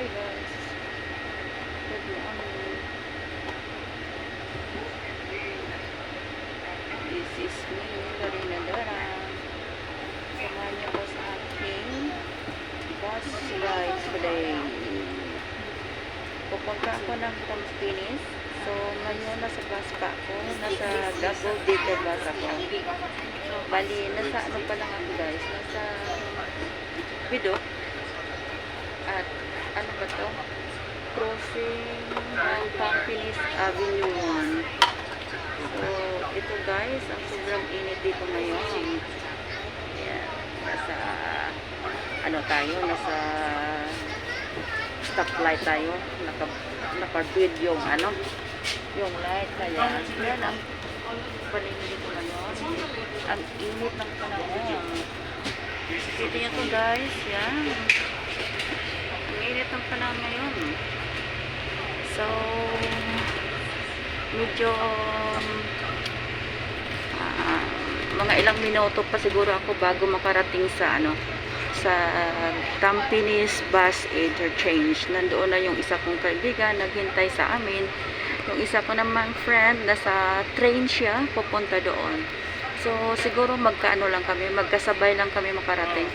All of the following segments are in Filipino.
Hi guys. Good morning. This is me, Lorena Dara. Samahan niyo po sa aking bus ride today. Pupunta ako ng Campinas. So, ngayon nasa bus pa ako. Nasa double decker bus ako. Bali, nasa ano pa lang ako guys. Nasa Bidok. At ano ba to? Crossing ng Campinas Avenue 1. So, ito guys, ang sobrang init dito ngayon. Ayan, nasa ano tayo, nasa stoplight tayo. Naka-build yung ano, yung light. Kaya, yan ang paligid dito ngayon. Ang init ng panahon. Kita nyo to guys, yan. Ang init ng panahon ngayon. So, medyo mga ilang minuto pa siguro ako bago makarating sa ano, sa Campinas Bus Interchange. Nandoon na yung isa kong kaibigan naghintay sa amin. Yung isa ko namang friend, nasa train siya pupunta doon. So, siguro magkaano lang kami, magkasabay lang kami makarating.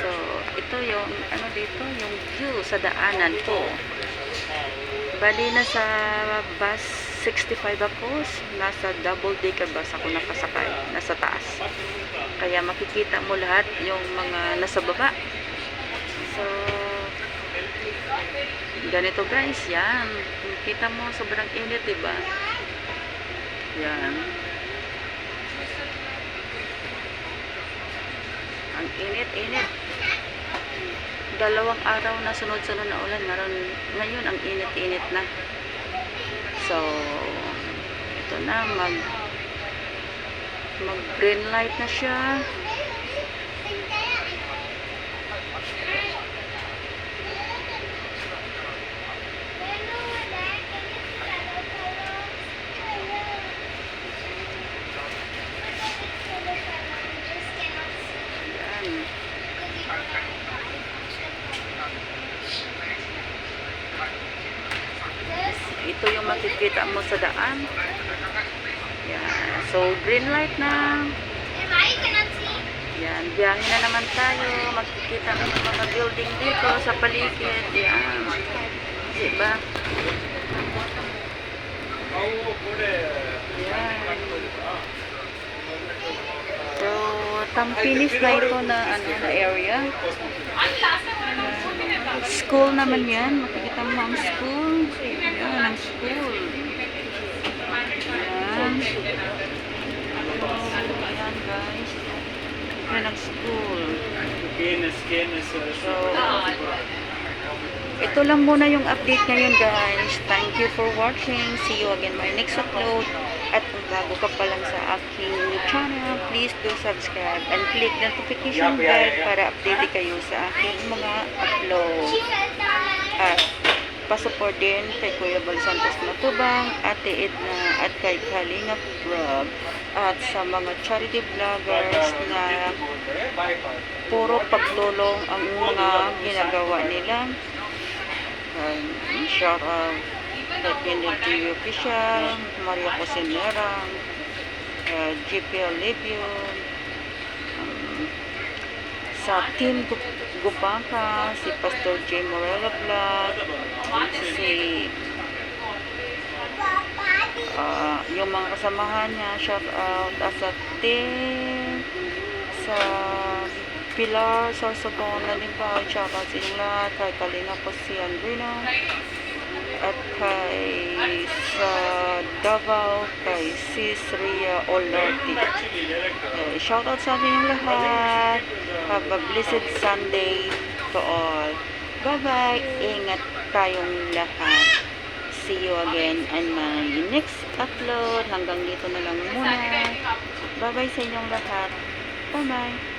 So, ito yung ano dito, yung view sa daanan ko. Bali, nasa bus 65 ako, nasa double decker bus ako nakasakay, nasa taas. Kaya makikita mo lahat yung mga nasa baba. So, ganito guys, yan. Kita mo, sobrang init, diba? Yan. Ang init-init. Dalawang araw na sunod-sunod na ulan. Ngayon ang init-init na. So, ito na. Mag green light na siya. Ito yung makikita mo sa daan. Yan. So, green light na. Yan. Biyahe na naman tayo. Makikita mo yung mga building dito sa paligid. Yan. Diba? Yan. So, Campinas na ito na, ano, na area. School naman yan. Makikita mo ang school. Yan, ang school. Yan. So, ayan guys. Yan ang school. So, ito lang muna yung update ngayon guys. Thank you for watching. See you again my next upload. At kung bago ka pa lang sa aking channel, please do subscribe and click notification bell para update kayo sa aking mga upload. At pasupport din kay Kuya Bal Santos Matubang, Ate Edna at kay Kalinga Vlog at sa mga charity vloggers na puro pagtulong ang mga ginagawa nila. Shout out kay Pinity Official, Maria Cosinera, GPL Livion, sa Team Gupaka, si Pastor J. Morella Vlog, si yung mga kasamahan niya, shout out sa team sa Pilar, Sorsabon, Nalimbay, shout out sa inyong lahat, kay Kalina po si Andrina, at kay sa Davao, kay Sis Ria Olorti. Shout out sa inyong lahat. Have a blessed Sunday to all. Bye-bye. Ingat tayong lahat. See you again on my next upload. Hanggang dito na lang muna. Bye-bye sa inyong lahat. Bye-bye.